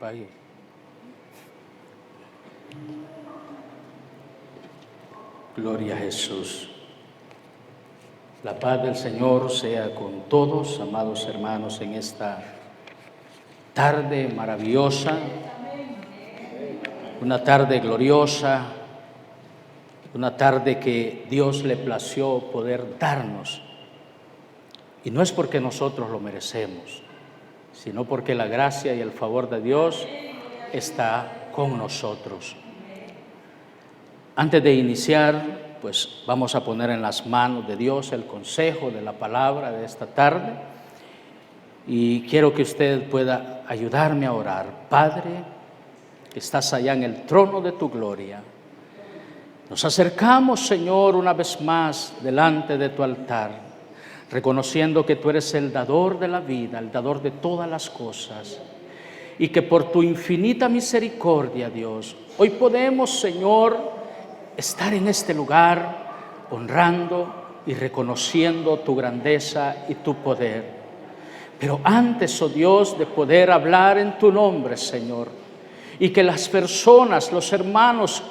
apague. Gloria a Jesús. La paz del Señor sea con todos, amados hermanos, en esta tarde maravillosa, una tarde gloriosa, una tarde que Dios le plació poder darnos. Y no es porque nosotros lo merecemos, sino porque la gracia y el favor de Dios está con nosotros. Antes de iniciar, pues vamos a poner en las manos de Dios el consejo de la palabra de esta tarde. Y quiero que usted pueda ayudarme a orar. Padre, que estás allá en el trono de tu gloria, nos acercamos, Señor, una vez más delante de tu altar, reconociendo que tú eres el dador de la vida, el dador de todas las cosas, y que por tu infinita misericordia, Dios, hoy podemos, Señor, estar en este lugar honrando y reconociendo tu grandeza y tu poder. Pero antes, oh Dios, de poder hablar en tu nombre, Señor, y que las personas, los hermanos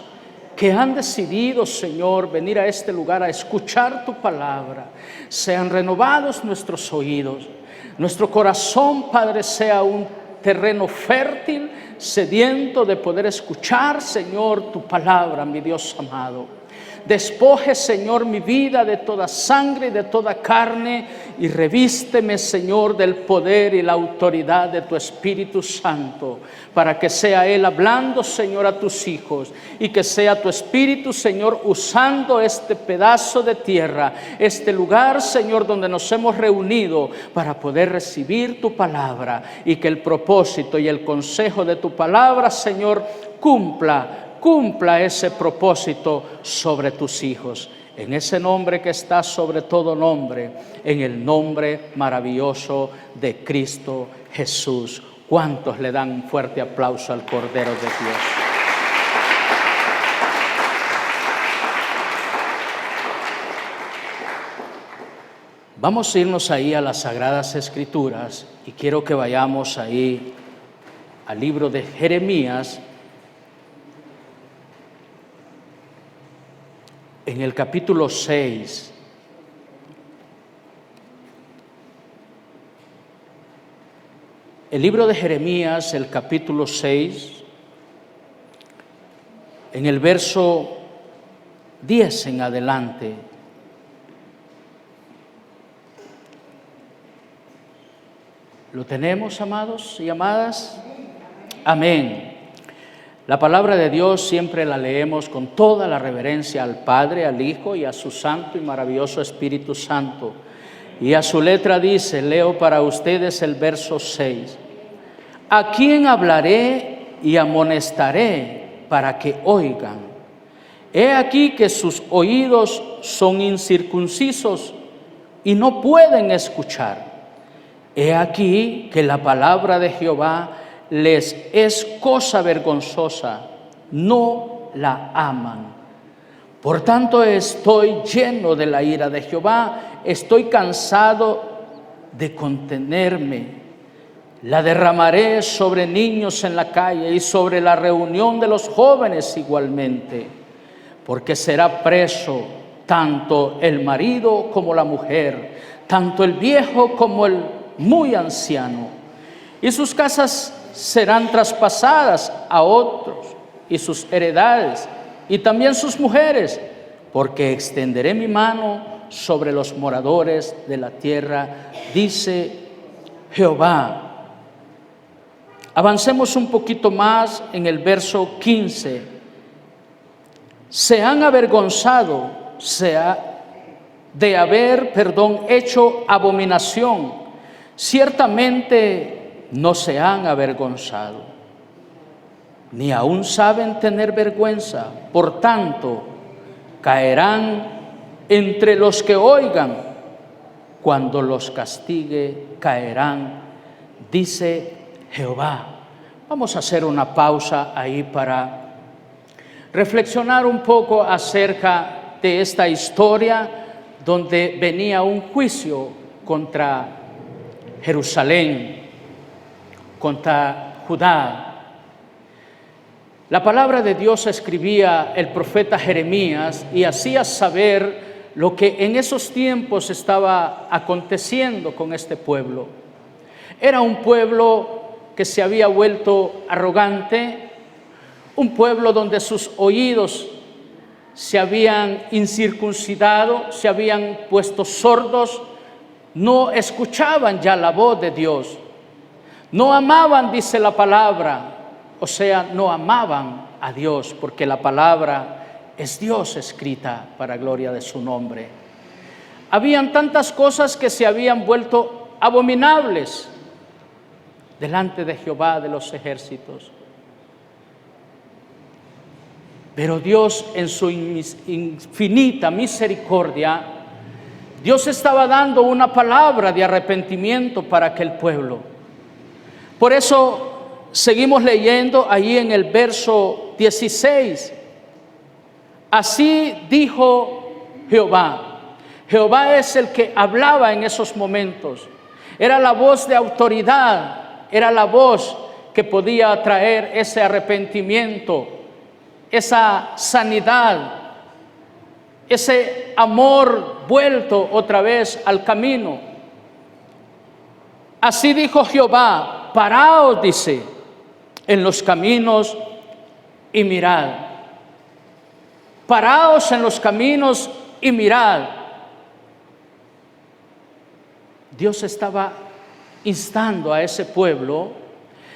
que han decidido, Señor, venir a este lugar a escuchar tu palabra, sean renovados nuestros oídos, nuestro corazón, Padre, sea un terreno fértil, sediento de poder escuchar, Señor, tu palabra, mi Dios amado. Despoje, Señor, mi vida de toda sangre y de toda carne y revísteme, Señor, del poder y la autoridad de tu Espíritu Santo, para que sea Él hablando, Señor, a tus hijos, y que sea tu Espíritu, Señor, usando este pedazo de tierra, este lugar, Señor, donde nos hemos reunido para poder recibir tu palabra, y que el propósito y el consejo de tu palabra, Señor, cumpla ese propósito sobre tus hijos. En ese nombre que está sobre todo nombre, en el nombre maravilloso de Cristo Jesús. ¿Cuántos le dan un fuerte aplauso al Cordero de Dios? Vamos a irnos ahí a las Sagradas Escrituras y quiero que vayamos ahí al libro de Jeremías, en el capítulo 6, el libro de Jeremías, el capítulo 6, en el verso 10 en adelante. ¿Lo tenemos, amados y amadas? Amén. La palabra de Dios siempre la leemos con toda la reverencia al Padre, al Hijo y a su Santo y maravilloso Espíritu Santo. Y a su letra dice, leo para ustedes el verso 6. ¿A quién hablaré y amonestaré para que oigan? He aquí que sus oídos son incircuncisos y no pueden escuchar. He aquí que la palabra de Jehová les es cosa vergonzosa, no la aman. Por tanto estoy lleno de la ira de Jehová, estoy cansado de contenerme. La derramaré sobre niños en la calle y sobre la reunión de los jóvenes igualmente, porque será preso tanto el marido como la mujer, tanto el viejo como el muy anciano, y sus casas serán traspasadas a otros, y sus heredades, y también sus mujeres, porque extenderé mi mano sobre los moradores de la tierra, dice Jehová. Avancemos un poquito más en el verso 15. Se han avergonzado, de haber, hecho abominación. Ciertamente no se han avergonzado, ni aún saben tener vergüenza. Por tanto, caerán entre los que oigan. Cuando los castigue, caerán, dice Jehová. Vamos a hacer una pausa ahí para reflexionar un poco acerca de esta historia donde venía un juicio contra Jerusalén, contra Judá, La palabra de Dios escribía el profeta Jeremías y hacía saber lo que en esos tiempos estaba aconteciendo con este pueblo. Era un pueblo que se había vuelto arrogante, un pueblo donde sus oídos se habían incircuncidado, se habían puesto sordos, no escuchaban ya la voz de Dios, no amaban, dice la palabra, o sea, no amaban a Dios, porque la palabra es Dios escrita para gloria de su nombre. Habían tantas cosas que se habían vuelto abominables delante de Jehová de los ejércitos. Pero Dios, en su infinita misericordia, Dios estaba dando una palabra de arrepentimiento para aquel pueblo. Por eso seguimos leyendo ahí en el verso 16. Así dijo Jehová. Jehová es el que hablaba en esos momentos. Era la voz de autoridad. Era la voz que podía traer ese arrepentimiento, esa sanidad, ese amor vuelto otra vez al camino. Así dijo Jehová, paraos, dice, en los caminos y mirad. Paraos en los caminos y mirad. Dios estaba instando a ese pueblo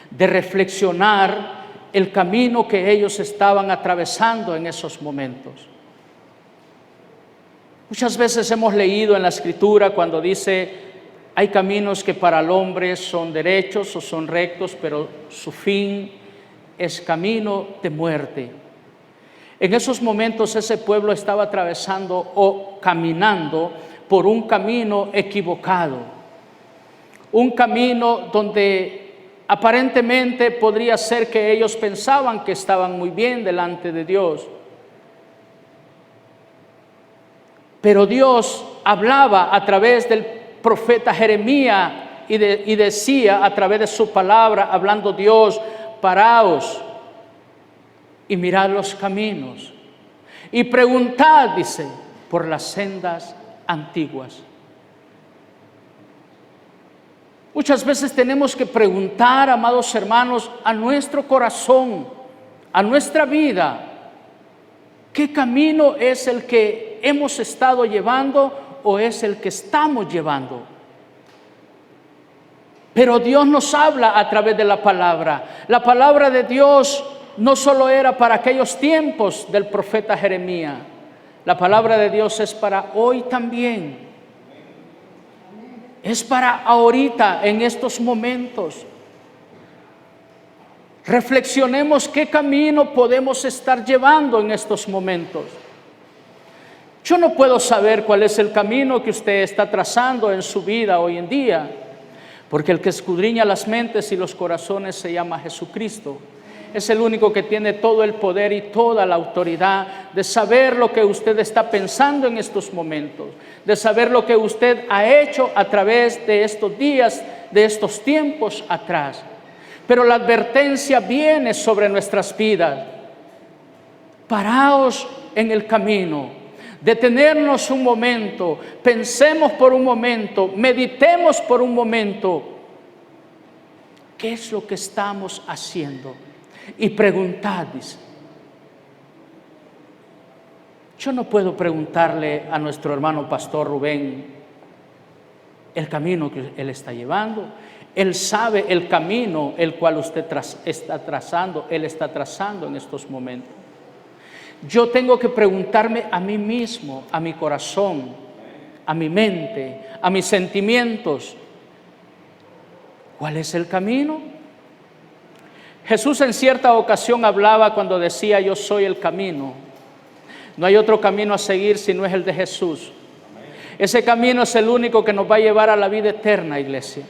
de reflexionar el camino que ellos estaban atravesando en esos momentos. Muchas veces hemos leído en la Escritura cuando dice, hay caminos que para el hombre son derechos o son rectos, pero su fin es camino de muerte. En esos momentos ese pueblo estaba atravesando o caminando por un camino equivocado. Un camino donde aparentemente podría ser que ellos pensaban que estaban muy bien delante de Dios. Pero Dios hablaba a través del profeta Jeremías y decía a través de su palabra, hablando Dios, paraos y mirad los caminos y preguntad, dice, por las sendas antiguas. Muchas veces tenemos que preguntar, amados hermanos, a nuestro corazón, a nuestra vida, ¿qué camino es el que hemos estado llevando o es el que estamos llevando? Pero Dios nos habla a través de la palabra. La palabra de Dios no solo era para aquellos tiempos del profeta Jeremías. La palabra de Dios es para hoy también. Es para ahorita, en estos momentos. Reflexionemos qué camino podemos estar llevando en estos momentos. Yo no puedo saber cuál es el camino que usted está trazando en su vida hoy en día, porque el que escudriña las mentes y los corazones se llama Jesucristo. Es el único que tiene todo el poder y toda la autoridad de saber lo que usted está pensando en estos momentos, de saber lo que usted ha hecho a través de estos días, de estos tiempos atrás. Pero la advertencia viene sobre nuestras vidas. Paraos en el camino, detenernos un momento, pensemos por un momento, meditemos por un momento. ¿Qué es lo que estamos haciendo? Y preguntad, dice. Yo no puedo preguntarle a nuestro hermano pastor Rubén el camino que él está llevando. Él sabe el camino el cual usted está trazando, él está trazando en estos momentos. Yo tengo que preguntarme a mí mismo, a mi corazón, a mi mente, a mis sentimientos, ¿cuál es el camino? Jesús en cierta ocasión hablaba cuando decía, yo soy el camino. No hay otro camino a seguir si no es el de Jesús. Ese camino es el único que nos va a llevar a la vida eterna, iglesia.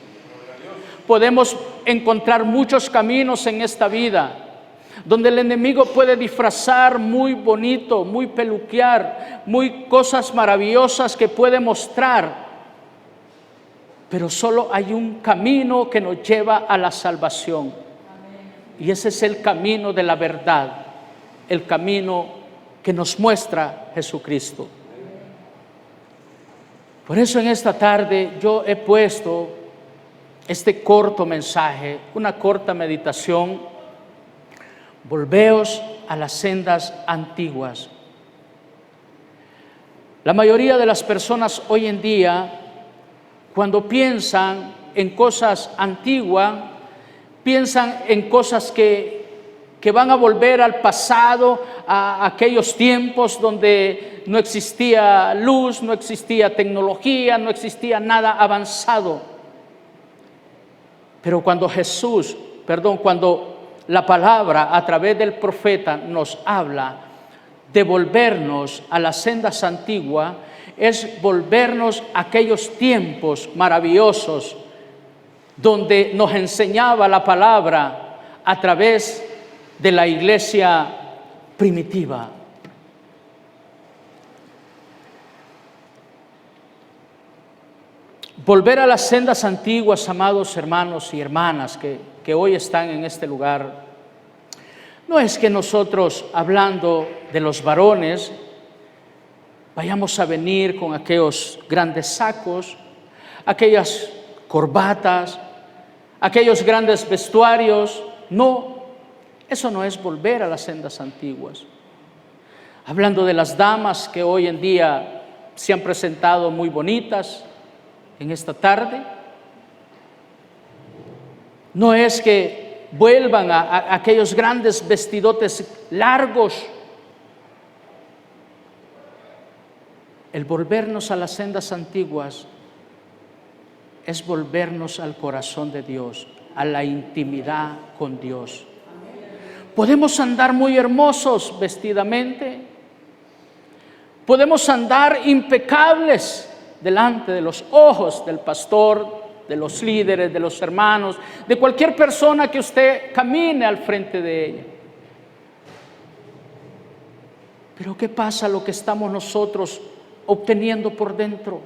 Podemos encontrar muchos caminos en esta vida, donde el enemigo puede disfrazar muy bonito, muy peluquear, muy cosas maravillosas que puede mostrar. Pero solo hay un camino que nos lleva a la salvación. Y ese es el camino de la verdad. el camino que nos muestra Jesucristo. Por eso en esta tarde yo he puesto este corto mensaje, una corta meditación: volveos a las sendas antiguas. La mayoría de las personas hoy en día, cuando piensan en cosas antiguas, piensan en cosas que van a volver al pasado, a aquellos tiempos donde no existía luz, no existía tecnología, no existía nada avanzado. Pero cuando cuando la palabra a través del profeta nos habla de volvernos a las sendas antiguas, es volvernos a aquellos tiempos maravillosos donde nos enseñaba la palabra a través de la iglesia primitiva. Volver a las sendas antiguas, amados hermanos y hermanas que hoy están en este lugar, no es que nosotros, hablando de los varones, vayamos a venir con aquellos grandes sacos, aquellas corbatas, aquellos grandes vestuarios. No, eso no es volver a las sendas antiguas. Hablando de las damas que hoy en día se han presentado muy bonitas en esta tarde, no es que vuelvan a aquellos grandes vestidotes largos. El volvernos a las sendas antiguas es volvernos al corazón de Dios, a la intimidad con Dios. Podemos andar muy hermosos vestidamente, podemos andar impecables delante de los ojos del pastor, de los líderes, de los hermanos, de cualquier persona que usted camine al frente de ella. Pero ¿qué pasa lo que estamos nosotros obteniendo por dentro?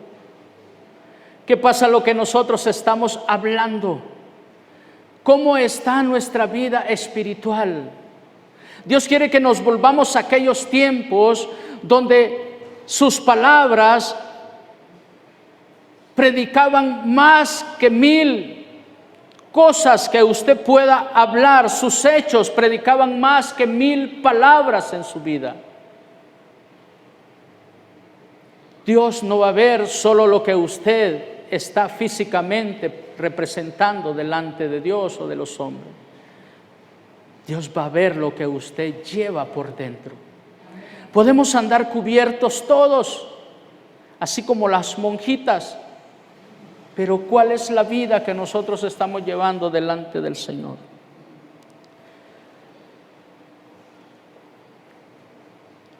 ¿Qué pasa lo que nosotros estamos hablando? ¿Cómo está nuestra vida espiritual? Dios quiere que nos volvamos a aquellos tiempos donde sus palabras predicaban más que 1000 cosas que usted pueda hablar. Sus hechos predicaban más que 1000 palabras en su vida. Dios no va a ver solo lo que usted está físicamente representando delante de Dios o de los hombres. Dios va a ver lo que usted lleva por dentro. Podemos andar cubiertos todos, así como las monjitas, pero ¿cuál es la vida que nosotros estamos llevando delante del Señor?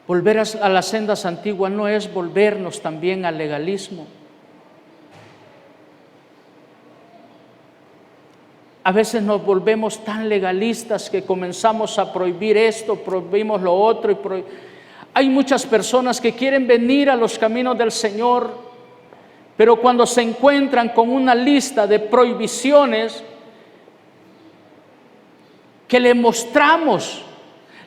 Volver a las sendas antiguas no es volvernos también al legalismo. A veces nos volvemos tan legalistas que comenzamos a prohibir esto, prohibimos lo otro. Hay muchas personas que quieren venir a los caminos del Señor, pero cuando se encuentran con una lista de prohibiciones que le mostramos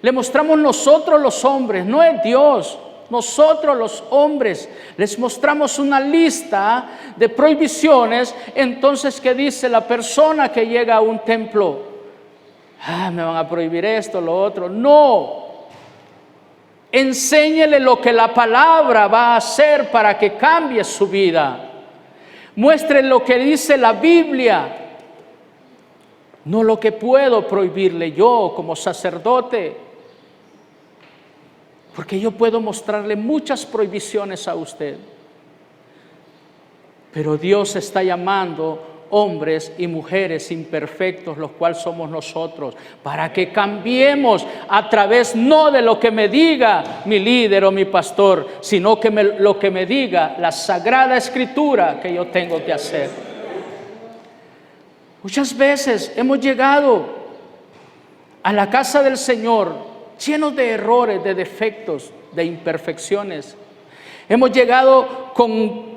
nosotros los hombres, no es Dios, nosotros los hombres, les mostramos una lista de prohibiciones. Entonces, ¿qué dice la persona que llega a un templo? Me van a prohibir esto, lo otro. No, enséñele lo que la palabra va a hacer para que cambie su vida. Muestre lo que dice la Biblia, no lo que puedo prohibirle yo como sacerdote. Porque yo puedo mostrarle muchas prohibiciones a usted. Pero Dios está llamando hombres y mujeres imperfectos, los cuales somos nosotros, para que cambiemos a través no de lo que me diga mi líder o mi pastor, sino que lo que me diga la Sagrada Escritura que yo tengo que hacer. Muchas veces hemos llegado a la casa del Señor llenos de errores, de defectos, de imperfecciones. Hemos llegado con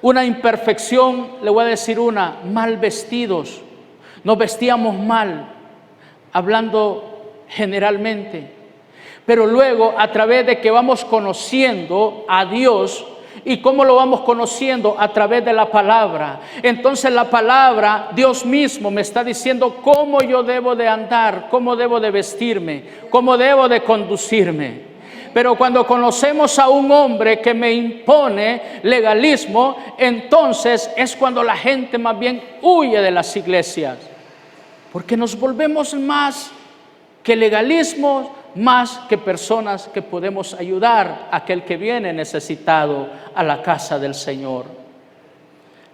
una imperfección, le voy a decir mal vestidos. Nos vestíamos mal, hablando generalmente. Pero luego, a través de que vamos conociendo a Dios, ¿y cómo lo vamos conociendo? A través de la palabra. Entonces la palabra, Dios mismo me está diciendo cómo yo debo de andar, cómo debo de vestirme, cómo debo de conducirme. Pero cuando conocemos a un hombre que me impone legalismo, entonces es cuando la gente más bien huye de las iglesias. Porque nos volvemos más que legalismo, más que personas que podemos ayudar a aquel que viene necesitado a la casa del Señor.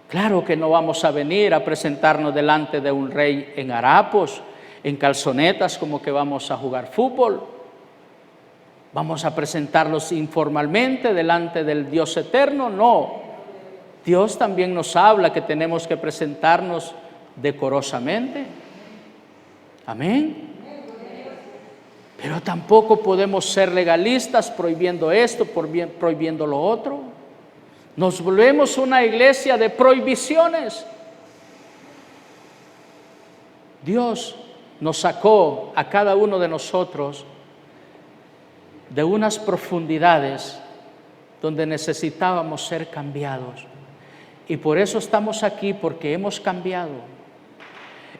Claro que no vamos a venir a presentarnos delante de un rey en harapos, en calzonetas, como que vamos a jugar fútbol. Vamos a presentarlos informalmente delante del Dios eterno. No, Dios también nos habla que tenemos que presentarnos decorosamente. Amén. Pero tampoco podemos ser legalistas prohibiendo esto, prohibiendo lo otro. Nos volvemos una iglesia de prohibiciones. Dios nos sacó a cada uno de nosotros de unas profundidades donde necesitábamos ser cambiados. Y por eso estamos aquí, porque hemos cambiado.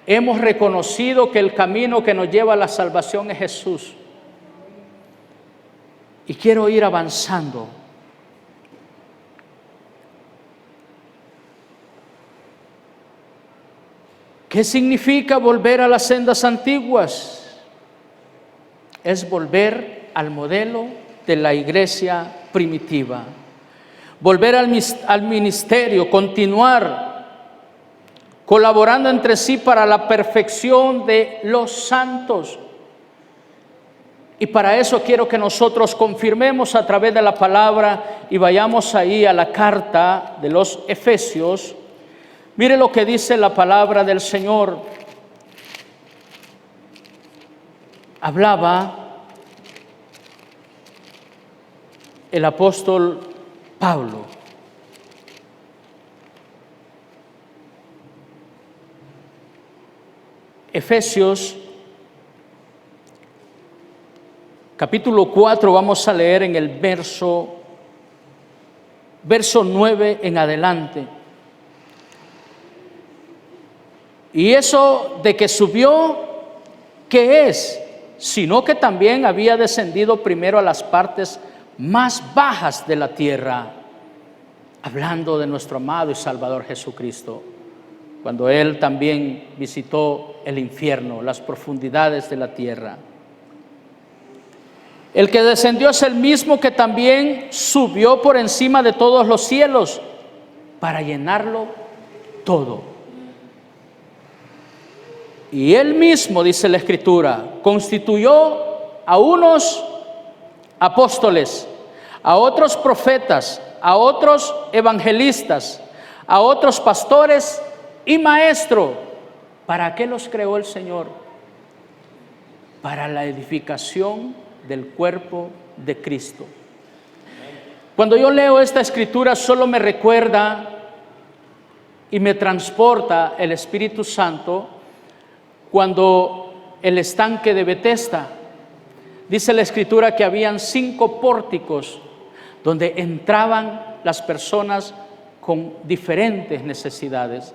Hemos reconocido que el camino que nos lleva a la salvación es Jesús. Y quiero ir avanzando. ¿Qué significa volver a las sendas antiguas? Es volver al modelo de la iglesia primitiva. Volver al ministerio, continuar colaborando entre sí para la perfección de los santos. Y para eso quiero que nosotros confirmemos a través de la palabra y vayamos ahí a la carta de los Efesios. Mire lo que dice la palabra del Señor. Hablaba el apóstol Pablo. Efesios capítulo 4, vamos a leer en el verso 9 en adelante. Y eso de que subió, ¿qué es? Sino que también había descendido primero a las partes más bajas de la tierra, hablando de nuestro amado y Salvador Jesucristo, cuando Él también visitó el infierno, las profundidades de la tierra. El que descendió es el mismo que también subió por encima de todos los cielos para llenarlo todo. Y Él mismo, dice la Escritura, constituyó a unos apóstoles, a otros profetas, a otros evangelistas, a otros pastores y maestros. ¿Para qué los creó el Señor? Para la edificación del cuerpo de Cristo. Cuando yo leo esta escritura, solo me recuerda y me transporta el Espíritu Santo cuando el estanque de Betesda, dice la escritura que habían 5 pórticos donde entraban las personas con diferentes necesidades.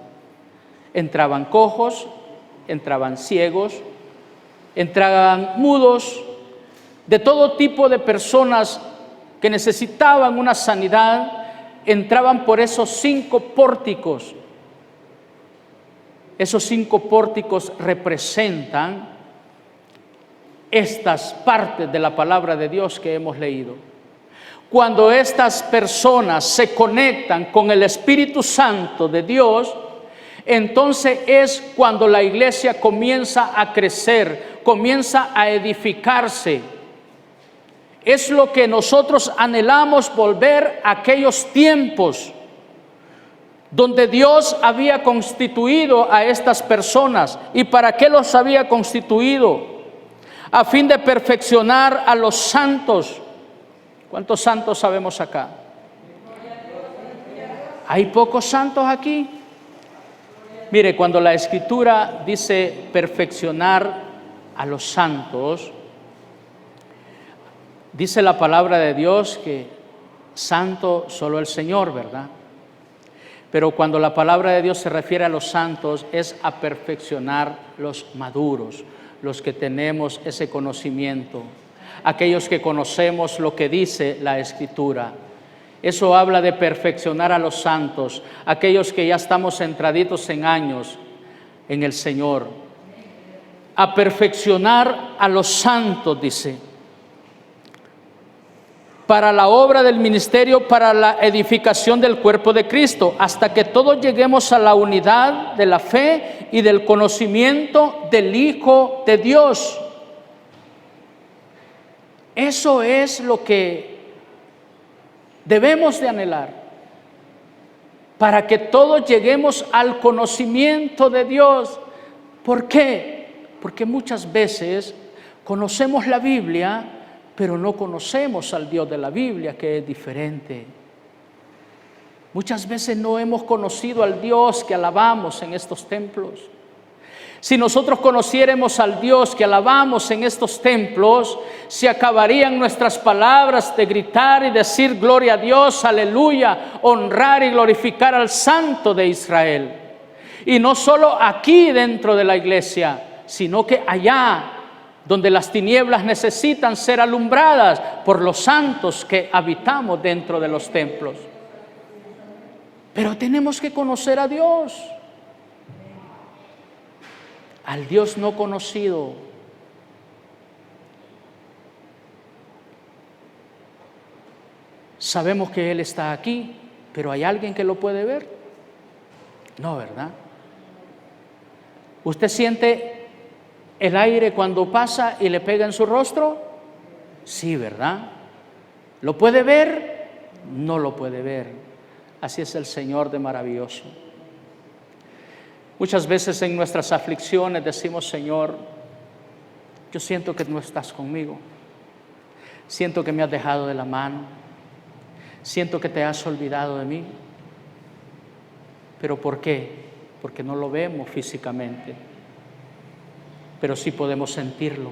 Entraban cojos, entraban ciegos, entraban mudos, de todo tipo de personas que necesitaban una sanidad, entraban por esos 5 pórticos. Esos 5 pórticos representan estas partes de la palabra de Dios que hemos leído. Cuando estas personas se conectan con el Espíritu Santo de Dios, entonces es cuando la iglesia comienza a crecer, comienza a edificarse. Es lo que nosotros anhelamos, volver a aquellos tiempos donde Dios había constituido a estas personas. ¿Y para qué los había constituido? A fin de perfeccionar a los santos. ¿Cuántos santos sabemos acá? ¿Hay pocos santos aquí? Mire, cuando la Escritura dice perfeccionar a los santos, Dice la palabra de Dios que santo solo el Señor, ¿verdad? Pero cuando la palabra de Dios se refiere a los santos, es a perfeccionar los maduros, los que tenemos ese conocimiento, aquellos que conocemos lo que dice la Escritura. Eso habla de perfeccionar a los santos, aquellos que ya estamos entraditos en años en el Señor. A perfeccionar a los santos, dice, para la obra del ministerio, para la edificación del cuerpo de Cristo, hasta que todos lleguemos a la unidad de la fe y del conocimiento del Hijo de Dios. Eso es lo que debemos de anhelar, para que todos lleguemos al conocimiento de Dios. ¿Por qué? Porque muchas veces conocemos la Biblia, pero no conocemos al Dios de la Biblia, que es diferente. Muchas veces no hemos conocido al Dios que alabamos en estos templos. Si nosotros conociéramos al Dios que alabamos en estos templos, se acabarían nuestras palabras de gritar y decir gloria a Dios, aleluya, honrar y glorificar al Santo de Israel. Y no solo aquí dentro de la iglesia, sino que allá donde las tinieblas necesitan ser alumbradas por los santos que habitamos dentro de los templos. Pero tenemos que conocer a Dios. Al Dios no conocido. Sabemos que Él está aquí, pero ¿hay alguien que lo puede ver? No, ¿verdad? ¿Usted siente el aire cuando pasa y le pega en su rostro? Sí, ¿verdad? ¿Lo puede ver? No lo puede ver. Así es el Señor de maravilloso. Muchas veces en nuestras aflicciones decimos: Señor, yo siento que no estás conmigo. Siento que me has dejado de la mano. Siento que te has olvidado de mí. ¿Pero por qué? Porque no lo vemos físicamente. Pero sí podemos sentirlo.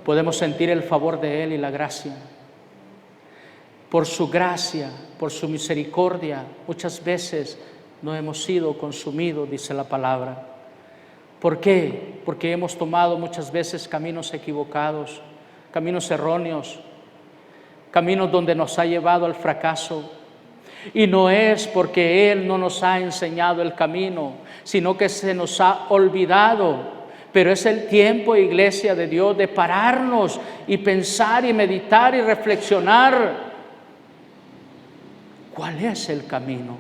Podemos sentir el favor de Él y la gracia. Por su gracia, por su misericordia, muchas veces no hemos sido consumidos, dice la palabra. ¿Por qué? Porque hemos tomado muchas veces caminos equivocados, caminos erróneos, caminos donde nos ha llevado al fracaso. Y no es porque Él no nos ha enseñado el camino, sino que se nos ha olvidado. Pero es el tiempo, iglesia de Dios, de pararnos y pensar y meditar y reflexionar. ¿Cuál es el camino?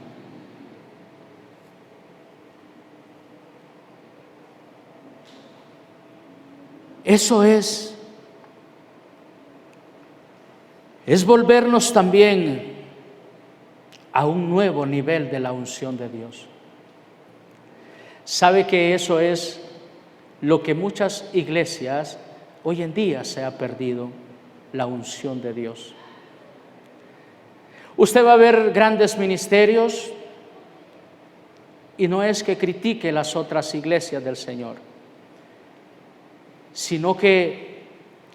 Eso es volvernos también a un nuevo nivel de la unción de Dios. ¿Sabe que eso es lo que muchas iglesias hoy en día se ha perdido? La unción de Dios. Usted va a ver grandes ministerios y no es que critique las otras iglesias del Señor, sino que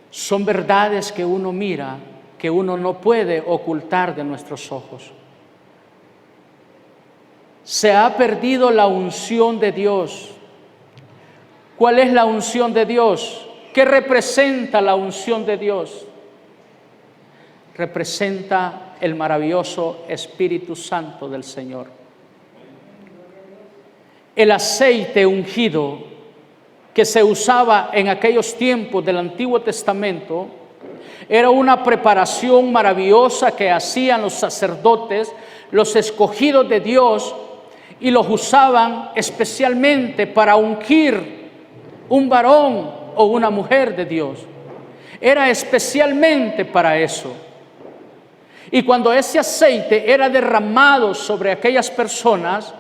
son verdades que uno mira, que uno no puede ocultar de nuestros ojos. Se ha perdido la unción de Dios. ¿Cuál es la unción de Dios? ¿Qué representa la unción de Dios? Representa el maravilloso Espíritu Santo del Señor. El aceite ungido que se usaba en aquellos tiempos del Antiguo Testamento era una preparación maravillosa que hacían los sacerdotes, los escogidos de Dios, y los usaban especialmente para ungir un varón o una mujer de Dios. Era especialmente para eso. Y cuando ese aceite era derramado sobre aquellas personas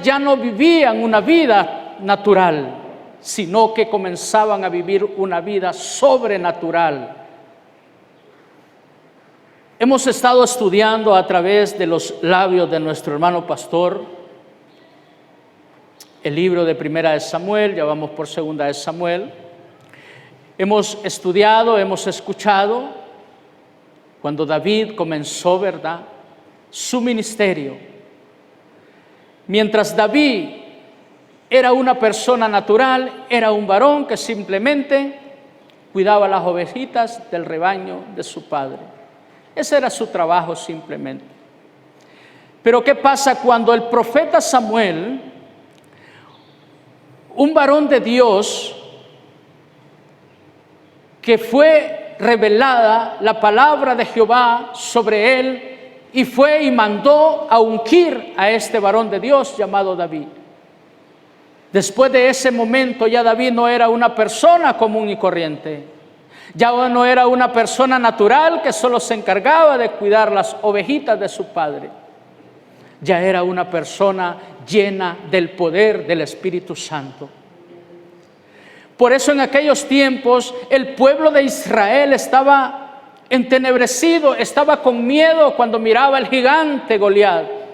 ya no vivían una vida natural, sino que comenzaban a vivir una vida sobrenatural. Hemos estado estudiando a través de los labios de nuestro hermano pastor el libro de Primera de Samuel, ya vamos por Segunda de Samuel, Hemos estudiado, hemos escuchado cuando David comenzó, ¿verdad?, su ministerio. Mientras David era una persona natural, era un varón que simplemente cuidaba las ovejitas del rebaño de su padre. Ese era su trabajo simplemente. Pero ¿qué pasa cuando el profeta Samuel, un varón de Dios, que fue revelada la palabra de Jehová sobre él, y fue y mandó a ungir a este varón de Dios llamado David? Después de ese momento ya David no era una persona común y corriente. Ya no era una persona natural que solo se encargaba de cuidar las ovejitas de su padre. Ya era una persona llena del poder del Espíritu Santo. Por eso en aquellos tiempos el pueblo de Israel estaba entenebrecido, estaba con miedo cuando miraba al gigante Goliat.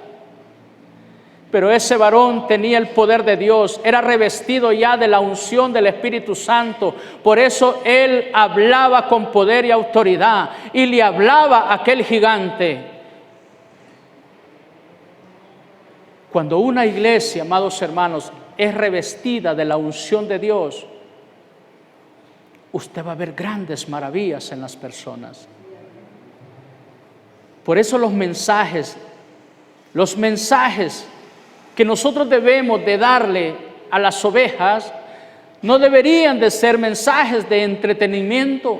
Pero ese varón tenía el poder de Dios, era revestido ya de la unción del Espíritu Santo. Por eso él hablaba con poder y autoridad y le hablaba a aquel gigante. Cuando una iglesia, amados hermanos, es revestida de la unción de Dios, usted va a ver grandes maravillas en las personas. Por eso los mensajes que nosotros debemos de darle a las ovejas no deberían de ser mensajes de entretenimiento,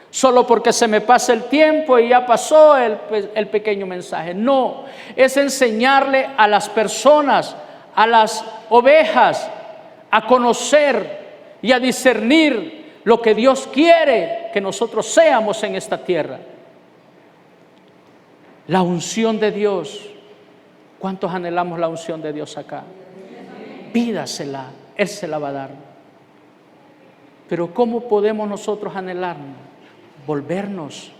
solo porque se me pasa el tiempo y ya pasó el pequeño mensaje. No, es enseñarle a las personas, a las ovejas, a conocer y a discernir lo que Dios quiere que nosotros seamos en esta tierra. La unción de Dios. ¿Cuántos anhelamos la unción de Dios acá? Pídasela, Él se la va a dar. Pero ¿cómo podemos nosotros anhelarla? Volvernos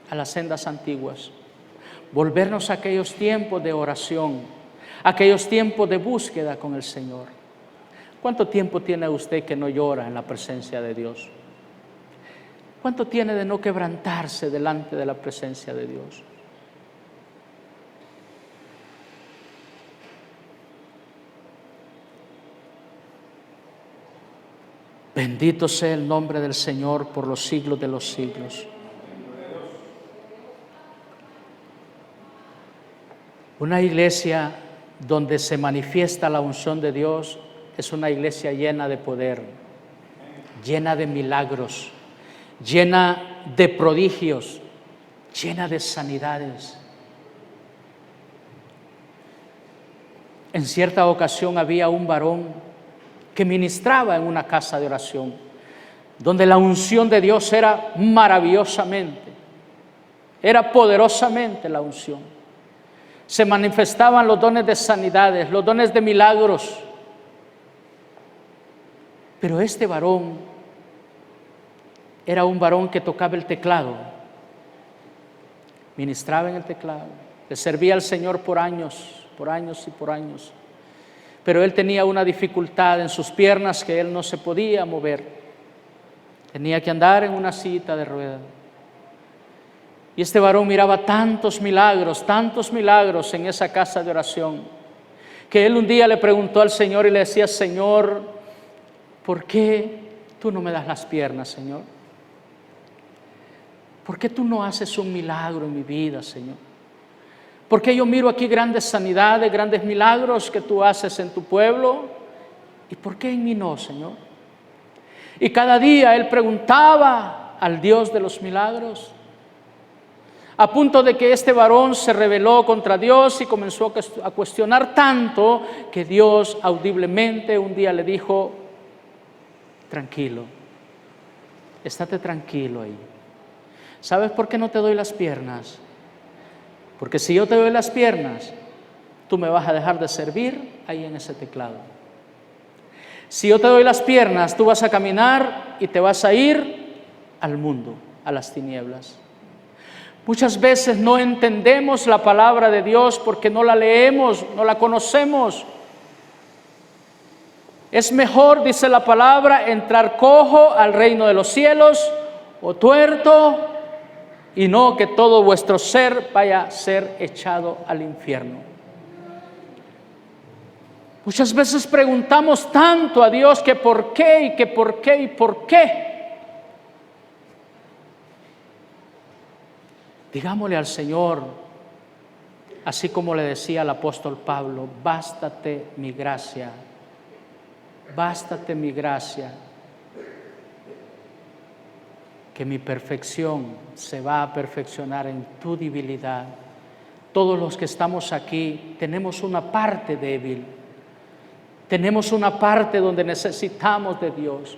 a las sendas antiguas, volvernos a aquellos tiempos de oración, aquellos tiempos de búsqueda con el Señor. ¿Cuánto tiempo tiene usted que no llora en la presencia de Dios? ¿Cuánto tiene de no quebrantarse delante de la presencia de Dios? Bendito sea el nombre del Señor por los siglos de los siglos. Una iglesia donde se manifiesta la unción de Dios es una iglesia llena de poder, llena de milagros, llena de prodigios, llena de sanidades. En cierta ocasión había un varón que ministraba en una casa de oración, donde la unción de Dios era maravillosamente, era poderosamente la unción. Se manifestaban los dones de sanidades, los dones de milagros. Pero este varón era un varón que tocaba el teclado, ministraba en el teclado, le servía al Señor por años y por años. Pero él tenía una dificultad en sus piernas que él no se podía mover. Tenía que andar en una silla de ruedas. Y este varón miraba tantos milagros en esa casa de oración, que él un día le preguntó al Señor y le decía: Señor, ¿por qué tú no me das las piernas, Señor? ¿Por qué tú no haces un milagro en mi vida, Señor? ¿Por qué yo miro aquí grandes sanidades, grandes milagros que tú haces en tu pueblo? ¿Y por qué en mí no, Señor? Y cada día él preguntaba al Dios de los milagros, a punto de que este varón se rebeló contra Dios y comenzó a cuestionar tanto que Dios audiblemente un día le dijo: tranquilo, estate tranquilo ahí. ¿Sabes por qué no te doy las piernas? Porque si yo te doy las piernas, tú me vas a dejar de servir ahí en ese teclado. Si yo te doy las piernas, tú vas a caminar y te vas a ir al mundo, a las tinieblas. Muchas veces no entendemos la palabra de Dios porque no la leemos, no la conocemos. Es mejor, dice la palabra, entrar cojo al reino de los cielos o tuerto, y no que todo vuestro ser vaya a ser echado al infierno. Muchas veces preguntamos tanto a Dios que por qué y que por qué y por qué. Digámosle al Señor, así como le decía el apóstol Pablo: bástate mi gracia, bástate mi gracia, que mi perfección se va a perfeccionar en tu debilidad. Todos los que estamos aquí tenemos una parte débil, tenemos una parte donde necesitamos de Dios.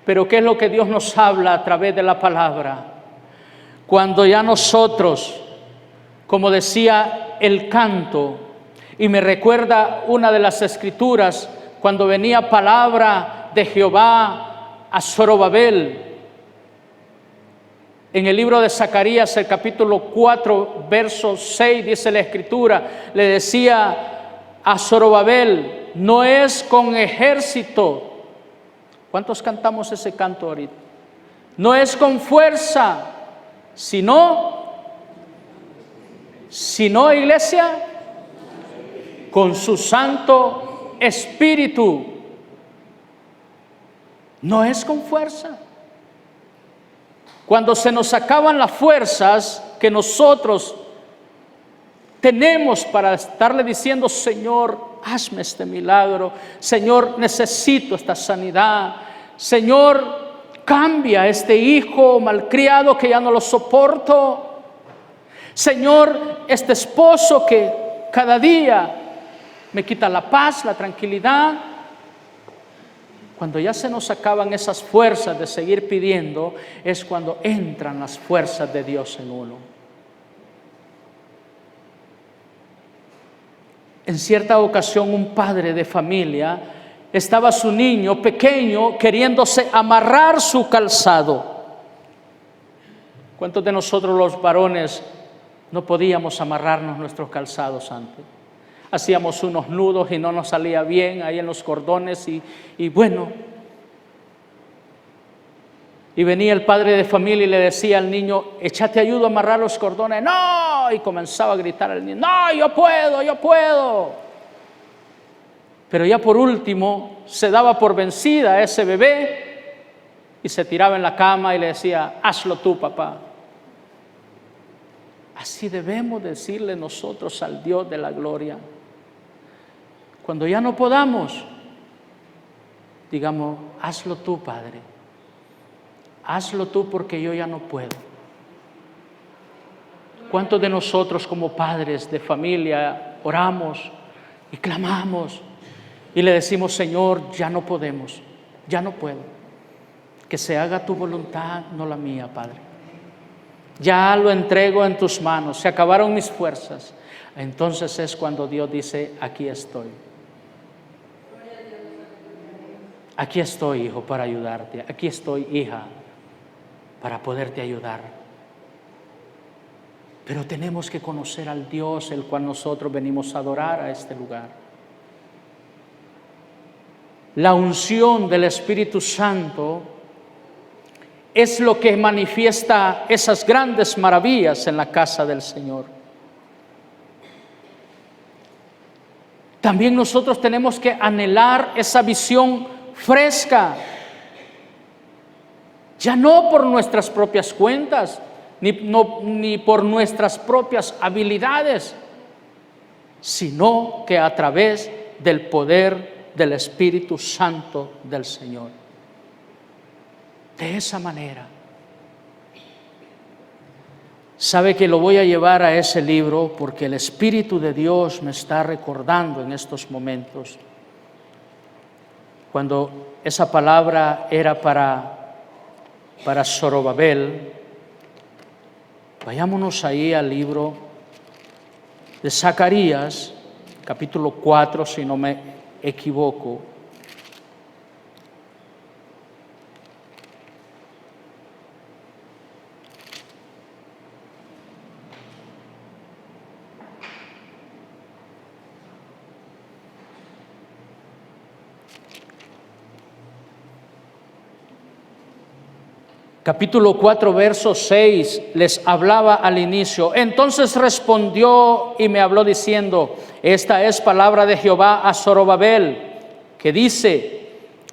Pero ¿qué es lo que Dios nos habla a través de la palabra? Cuando ya nosotros, como decía el canto, y me recuerda una de las escrituras, cuando venía palabra de Jehová a Zorobabel, en el libro de Zacarías, el capítulo 4, verso 6, dice la escritura, le decía a Zorobabel: no es con ejército. ¿Cuántos cantamos ese canto ahorita? No es con fuerza, sino, iglesia, con su Santo Espíritu. No es con fuerza. Cuando se nos acaban las fuerzas que nosotros tenemos para estarle diciendo: Señor, hazme este milagro, Señor, necesito esta sanidad, Señor, cambia a este hijo malcriado que ya no lo soporto, Señor, este esposo que cada día me quita la paz, la tranquilidad. Cuando ya se nos acaban esas fuerzas de seguir pidiendo, es cuando entran las fuerzas de Dios en uno. En cierta ocasión, un padre de familia, estaba su niño pequeño queriéndose amarrar su calzado. ¿Cuántos de nosotros los varones no podíamos amarrarnos nuestros calzados antes? Hacíamos unos nudos y no nos salía bien ahí en los cordones y bueno. Y venía el padre de familia y le decía al niño: échate ayuda a amarrar los cordones. ¡No! Y comenzaba a gritar al niño: ¡no, yo puedo, yo puedo! Pero ya por último se daba por vencida a ese bebé y se tiraba en la cama y le decía: hazlo tú, papá. Así debemos decirle nosotros al Dios de la gloria. Cuando ya no podamos, digamos: hazlo tú, Padre. Hazlo tú, porque yo ya no puedo. ¿Cuántos de nosotros como padres de familia oramos y clamamos y le decimos: Señor, ya no podemos, ya no puedo, que se haga tu voluntad, no la mía, Padre? Ya lo entrego en tus manos, se acabaron mis fuerzas. Entonces es cuando Dios dice: aquí estoy. Aquí estoy, hijo, para ayudarte. Aquí estoy, hija, para poderte ayudar. Pero tenemos que conocer al Dios el cual nosotros venimos a adorar a este lugar. La unción del Espíritu Santo es lo que manifiesta esas grandes maravillas en la casa del Señor. También nosotros tenemos que anhelar esa visión fresca, ya no por nuestras propias cuentas, ni por nuestras propias habilidades, sino que a través del poder del Espíritu Santo del Señor. De esa manera. Sabe que lo voy a llevar a ese libro porque el Espíritu de Dios me está recordando en estos momentos. Cuando esa palabra era para Zorobabel, vayámonos ahí al libro de Zacarías, capítulo 4, si no me equivoco. capítulo 4, verso 6, les hablaba al inicio. Entonces respondió y me habló diciendo: esta es palabra de Jehová a Zorobabel, que dice: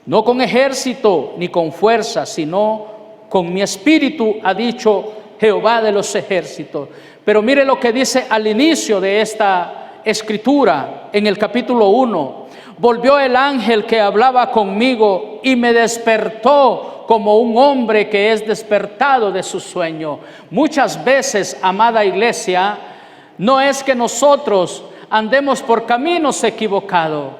no con ejército ni con fuerza, sino con mi espíritu, ha dicho Jehová de los ejércitos. Pero mire lo que dice al inicio de esta escritura, en el capítulo 1. Volvió el ángel que hablaba conmigo y me despertó como un hombre que es despertado de su sueño. Muchas veces, amada iglesia, no es que nosotros andemos por caminos equivocados,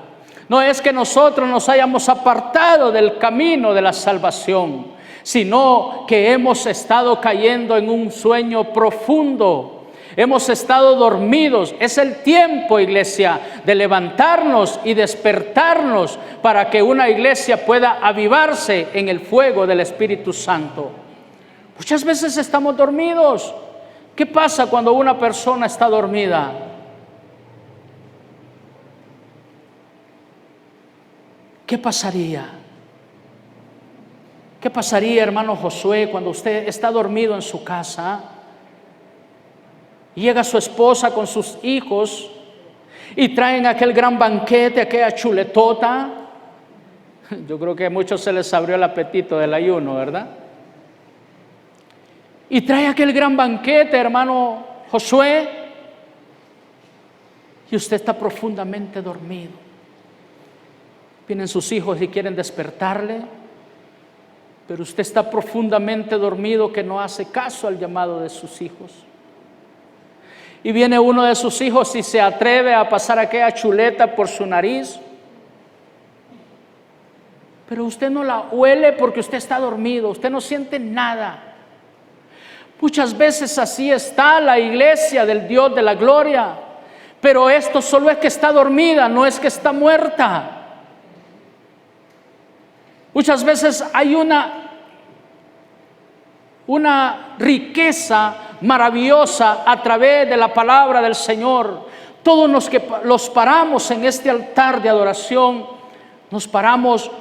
no es que nosotros nos hayamos apartado del camino de la salvación, sino que hemos estado cayendo en un sueño profundo. Hemos estado dormidos. Es el tiempo, iglesia, de levantarnos y despertarnos para que una iglesia pueda avivarse en el fuego del Espíritu Santo. Muchas veces estamos dormidos. ¿Qué pasa cuando una persona está dormida? ¿Qué pasaría? ¿Qué pasaría, hermano Josué, cuando usted está dormido en su casa? Llega su esposa con sus hijos y traen aquel gran banquete, aquella chuletota. Yo creo que a muchos se les abrió el apetito del ayuno, ¿verdad? Y trae aquel gran banquete, hermano Josué, y usted está profundamente dormido. Vienen sus hijos y quieren despertarle, pero usted está profundamente dormido, que no hace caso al llamado de sus hijos. Y viene uno de sus hijos y se atreve a pasar aquella chuleta por su nariz, pero usted no la huele porque usted está dormido, usted no siente nada. Muchas veces así está la iglesia del Dios de la gloria, pero esto solo es que está dormida, no es que está muerta. Muchas veces hay una riqueza maravillosa a través de la palabra del Señor. Todos los que los paramos en este altar de adoración, nos paramos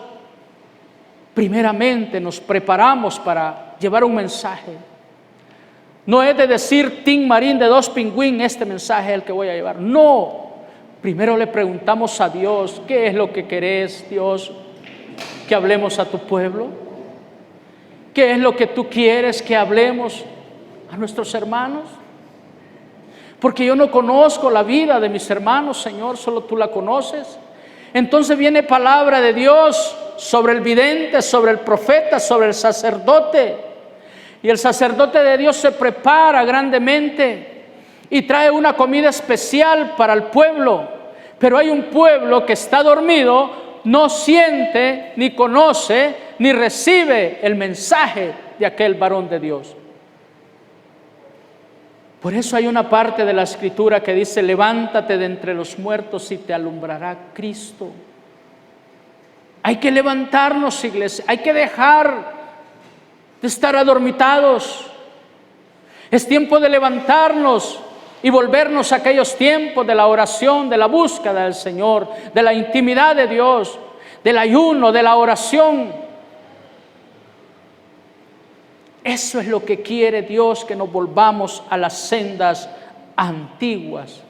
primeramente, nos preparamos para llevar un mensaje. No es de decir Tim Marín de Dos Pingüín, este mensaje es el que voy a llevar. No, primero le preguntamos a Dios: ¿qué es lo que querés, Dios, que hablemos a tu pueblo? ¿Qué es lo que tú quieres que hablemos a nuestros hermanos? Porque yo no conozco la vida de mis hermanos, Señor, solo tú la conoces. Entonces viene palabra de Dios sobre el vidente, sobre el profeta, sobre el sacerdote. Y el sacerdote de Dios se prepara grandemente y trae una comida especial para el pueblo. Pero hay un pueblo que está dormido, no siente, ni conoce, ni recibe el mensaje de aquel varón de Dios. Por eso hay una parte de la escritura que dice: levántate de entre los muertos y te alumbrará Cristo. Hay que levantarnos, iglesia, hay que dejar de estar adormitados. Es tiempo de levantarnos y volvernos a aquellos tiempos de la oración, de la búsqueda del Señor, de la intimidad de Dios, del ayuno, de la oración. Eso es lo que quiere Dios, que nos volvamos a las sendas antiguas.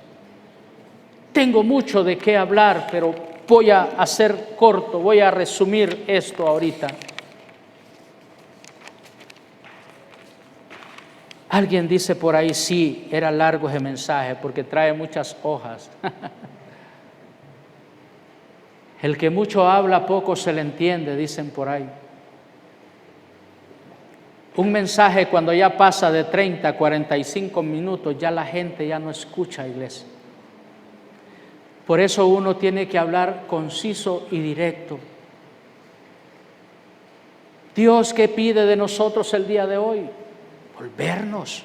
Tengo mucho de qué hablar, pero voy a hacer corto, voy a resumir esto ahorita. Alguien dice por ahí: sí, era largo ese mensaje porque trae muchas hojas. El que mucho habla, poco se le entiende, dicen por ahí. Un mensaje cuando ya pasa de 30 a 45 minutos, ya la gente ya no escucha, iglesia. Por eso uno tiene que hablar conciso y directo. Dios, ¿qué pide de nosotros el día de hoy? Volvernos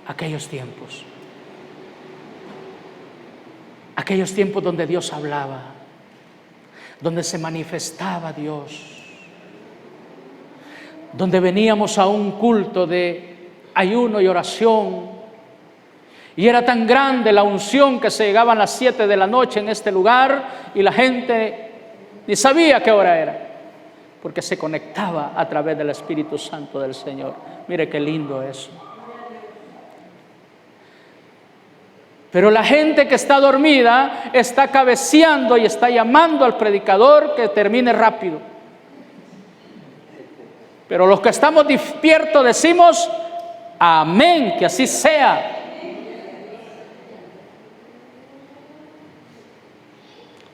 a aquellos tiempos. Aquellos tiempos donde Dios hablaba, donde se manifestaba Dios, donde veníamos a un culto de ayuno y oración, y era tan grande la unción que se llegaban a las 7 de la noche en este lugar y la gente ni sabía qué hora era. porque se conectaba a través del Espíritu Santo del Señor. Mire qué lindo eso. Pero la gente que está dormida está cabeceando y está llamando al predicador que termine rápido. Pero los que estamos despiertos decimos: amén, que así sea.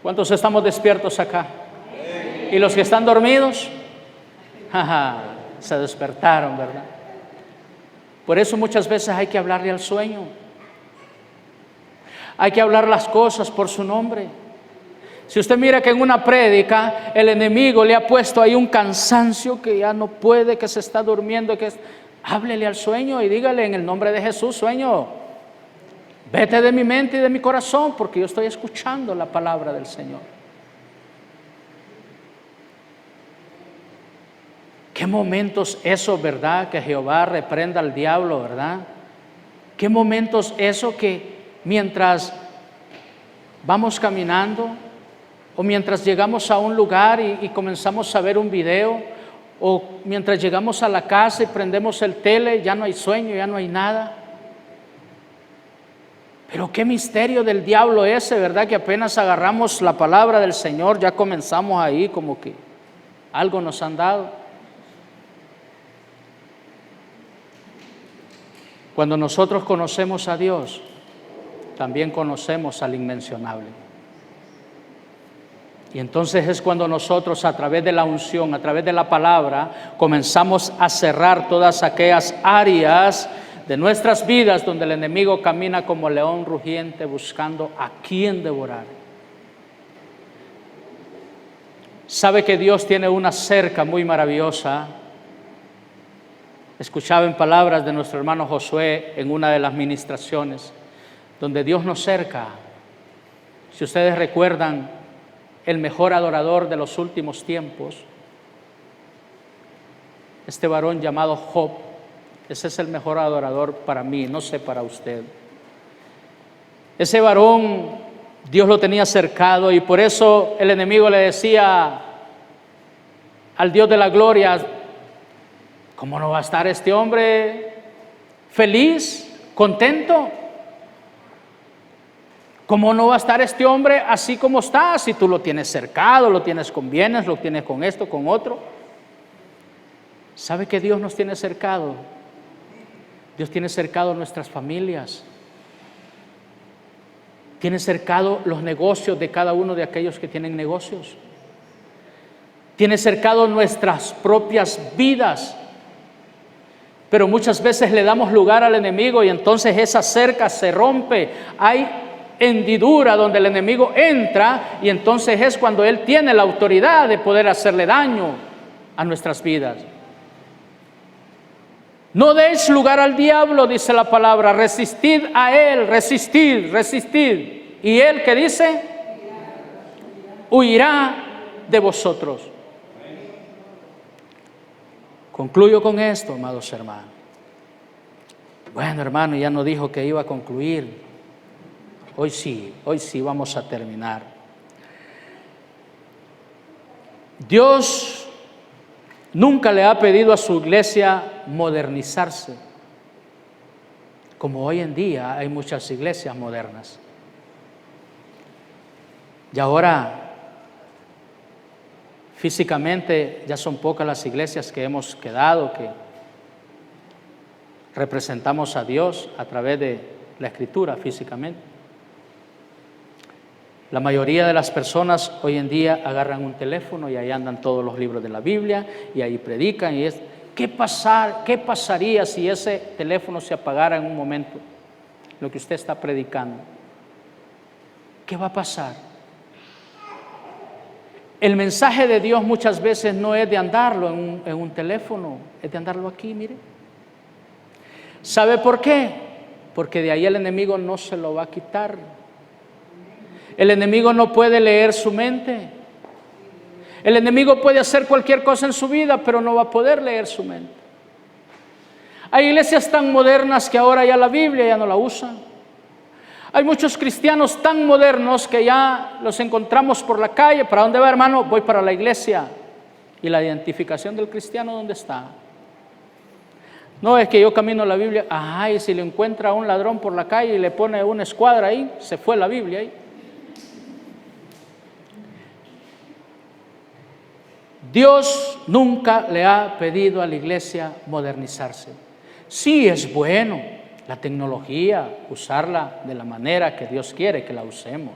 ¿Cuántos estamos despiertos acá? ¿Y los que están dormidos? Se despertaron, ¿verdad? Por eso muchas veces hay que hablarle al sueño. Hay que hablar las cosas por su nombre. Si usted mira que en una prédica el enemigo le ha puesto ahí un cansancio que ya no puede, que se está durmiendo, háblele al sueño y dígale: en el nombre de Jesús, sueño, vete de mi mente y de mi corazón, porque yo estoy escuchando la palabra del Señor. Qué momentos esos, ¿verdad? Que Jehová reprenda al diablo, ¿verdad? Qué momentos esos que mientras vamos caminando o mientras llegamos a un lugar y comenzamos a ver un video, o mientras llegamos a la casa y prendemos el tele, ya no hay sueño, ya no hay nada. Pero qué misterio del diablo ese, ¿verdad? Que apenas agarramos la palabra del Señor, ya comenzamos ahí como que algo nos han dado. Cuando nosotros conocemos a Dios, también conocemos al inmencionable. Y entonces es cuando nosotros, a través de la unción, a través de la palabra, comenzamos a cerrar todas aquellas áreas de nuestras vidas donde el enemigo camina como león rugiente buscando a quién devorar. Sabe que Dios tiene una cerca muy maravillosa. Escuchaba en palabras de nuestro hermano Josué en una de las ministraciones, donde Dios nos cerca. Si ustedes recuerdan, el mejor adorador de los últimos tiempos, este varón llamado Job, ese es el mejor adorador para mí, no sé para usted. Ese varón, Dios lo tenía cercado, y por eso el enemigo le decía al Dios de la gloria: ¿cómo no va a estar este hombre feliz, contento? ¿Cómo no va a estar este hombre así como está? Si tú lo tienes cercado, lo tienes con bienes, lo tienes con esto, con otro. ¿Sabe que Dios nos tiene cercado? Dios tiene cercado nuestras familias. Tiene cercado los negocios de cada uno de aquellos que tienen negocios. Tiene cercado nuestras propias vidas. Pero muchas veces le damos lugar al enemigo y entonces esa cerca se rompe. Hay hendidura donde el enemigo entra, y entonces es cuando él tiene la autoridad de poder hacerle daño a nuestras vidas. No deis lugar al diablo, dice la palabra. Resistid a él, resistid, resistid. Y él, ¿qué dice? Huirá de vosotros. Concluyo con esto, amados hermanos. Bueno, hermano, ya no dijo que iba a concluir. Hoy sí vamos a terminar. Dios nunca le ha pedido a su iglesia modernizarse, como hoy en día hay muchas iglesias modernas. Y ahora, físicamente, ya son pocas las iglesias que hemos quedado, que representamos a Dios a través de la Escritura físicamente. La mayoría de las personas hoy en día agarran un teléfono y ahí andan todos los libros de la Biblia y ahí predican. Y ¿qué pasaría si ese teléfono se apagara en un momento? Lo que usted está predicando. ¿Qué va a pasar? El mensaje de Dios muchas veces no es de andarlo en un teléfono, es de andarlo aquí, mire. ¿Sabe por qué? Porque de ahí el enemigo no se lo va a quitar. El enemigo no puede leer su mente. El enemigo puede hacer cualquier cosa en su vida, pero no va a poder leer su mente. Hay iglesias tan modernas que ahora ya la Biblia ya no la usan. Hay muchos cristianos tan modernos que ya los encontramos por la calle. ¿Para dónde va, hermano? Voy para la iglesia. ¿Y la identificación del cristiano dónde está? No es que yo camino la Biblia, ajá, y si le encuentra a un ladrón por la calle y le pone una escuadra ahí, se fue la Biblia ahí. Dios nunca le ha pedido a la iglesia modernizarse. Sí es bueno la tecnología, usarla de la manera que Dios quiere que la usemos.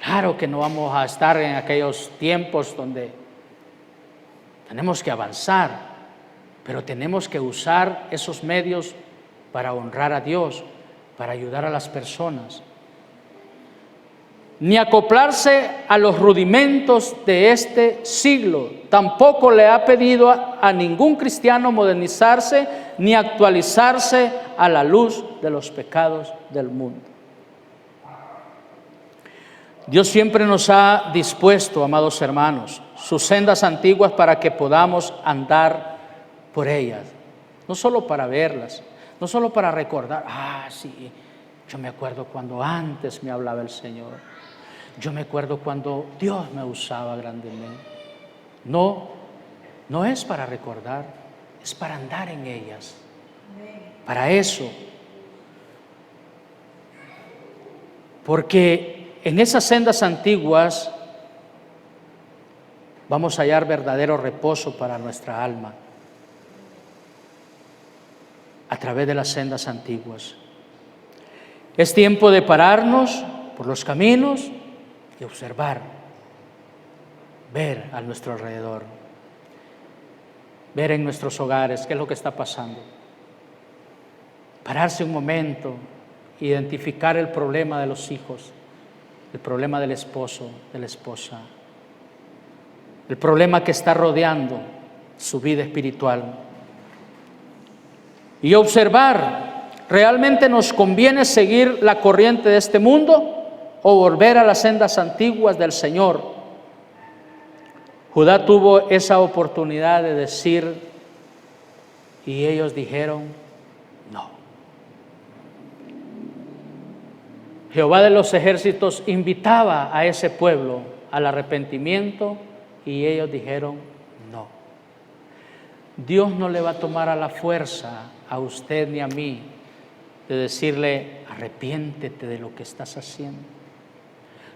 Claro que no vamos a estar en aquellos tiempos donde tenemos que avanzar, pero tenemos que usar esos medios para honrar a Dios, para ayudar a las personas. Ni acoplarse a los rudimentos de este siglo. Tampoco le ha pedido a ningún cristiano modernizarse ni actualizarse a la luz de los pecados del mundo. Dios siempre nos ha dispuesto, amados hermanos, sus sendas antiguas para que podamos andar por ellas. No solo para verlas, no solo para recordar, sí, yo me acuerdo cuando antes me hablaba el Señor. Yo me acuerdo cuando Dios me usaba grandemente. No es para recordar, es para andar en ellas. Para eso. Porque en esas sendas antiguas vamos a hallar verdadero reposo para nuestra alma. A través de las sendas antiguas. Es tiempo de pararnos por los caminos y observar, ver a nuestro alrededor, ver en nuestros hogares qué es lo que está pasando. Pararse un momento, identificar el problema de los hijos, el problema del esposo, de la esposa, el problema que está rodeando su vida espiritual. Y observar, ¿realmente nos conviene seguir la corriente de este mundo o volver a las sendas antiguas del Señor? Judá tuvo esa oportunidad de decir, y ellos dijeron, no. Jehová de los ejércitos invitaba a ese pueblo al arrepentimiento y ellos dijeron, no. Dios no le va a tomar a la fuerza a usted ni a mí de decirle, arrepiéntete de lo que estás haciendo.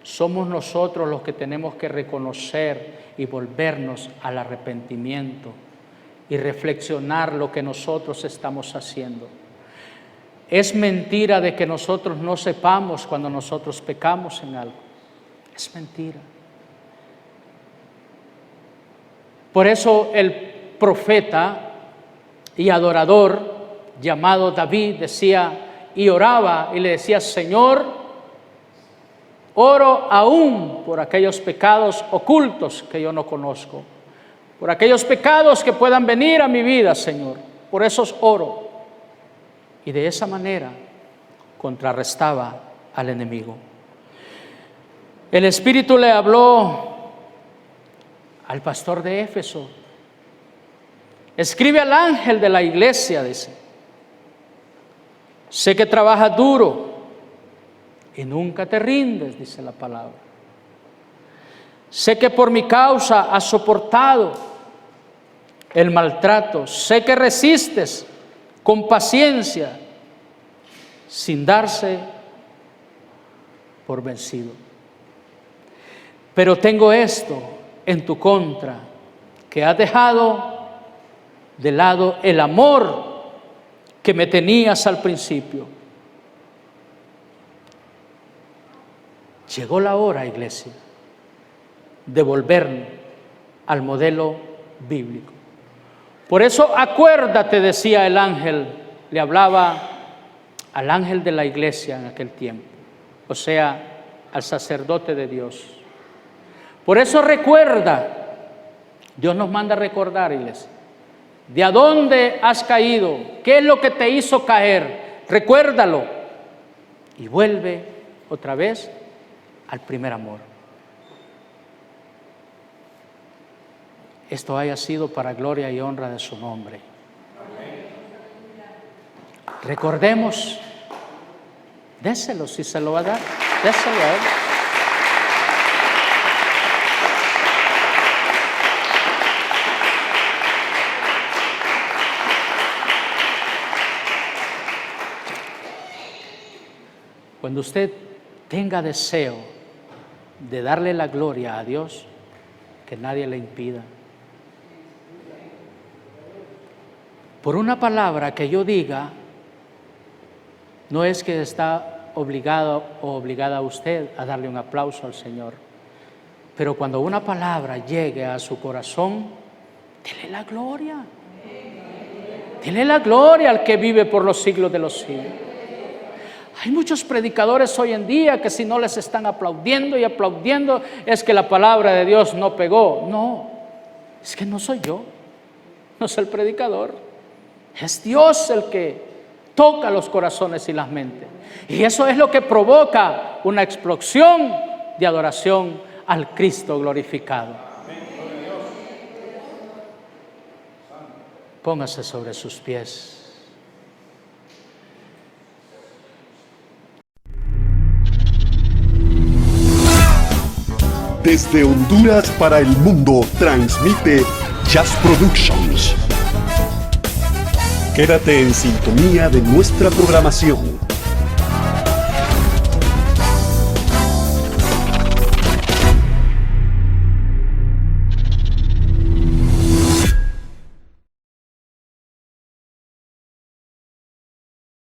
Somos nosotros los que tenemos que reconocer y volvernos al arrepentimiento y reflexionar lo que nosotros estamos haciendo. Es mentira de que nosotros no sepamos cuando nosotros pecamos en algo. Es mentira. Por eso el profeta y adorador llamado David decía y oraba y le decía, Señor, oro aún por aquellos pecados ocultos que yo no conozco, por aquellos pecados que puedan venir a mi vida, Señor, por esos oro. Y de esa manera contrarrestaba al enemigo. El Espíritu le habló al pastor de Éfeso. Escribe al ángel de la iglesia, dice, sé que trabajas duro y nunca te rindes, dice la palabra. Sé que por mi causa has soportado el maltrato, sé que resistes con paciencia, sin darse por vencido. Pero tengo esto en tu contra, que has dejado de lado el amor que me tenías al principio. Llegó la hora, iglesia, de volver al modelo bíblico. Por eso acuérdate, decía el ángel, le hablaba al ángel de la iglesia en aquel tiempo, o sea, al sacerdote de Dios. Por eso recuerda, Dios nos manda a recordar, iglesia, de a dónde has caído, qué es lo que te hizo caer, recuérdalo y vuelve otra vez al primer amor. Esto haya sido para gloria y honra de su nombre. Recordemos, déselo si se lo va a dar, déselo a él. cuando usted tenga deseo de darle la gloria a Dios, que nadie le impida. Por una palabra que yo diga, no es que está obligado o obligada a usted a darle un aplauso al Señor, pero cuando una palabra llegue a su corazón, dele la gloria. Dele la gloria al que vive por los siglos de los siglos. Hay muchos predicadores hoy en día que si no les están aplaudiendo y aplaudiendo es que la palabra de Dios no pegó. No, es que no soy yo, no es el predicador, es Dios el que toca los corazones y las mentes. Y eso es lo que provoca una explosión de adoración al Cristo glorificado. Póngase sobre sus pies. Desde Honduras para el mundo transmite Jazz Productions. Quédate en sintonía de nuestra programación.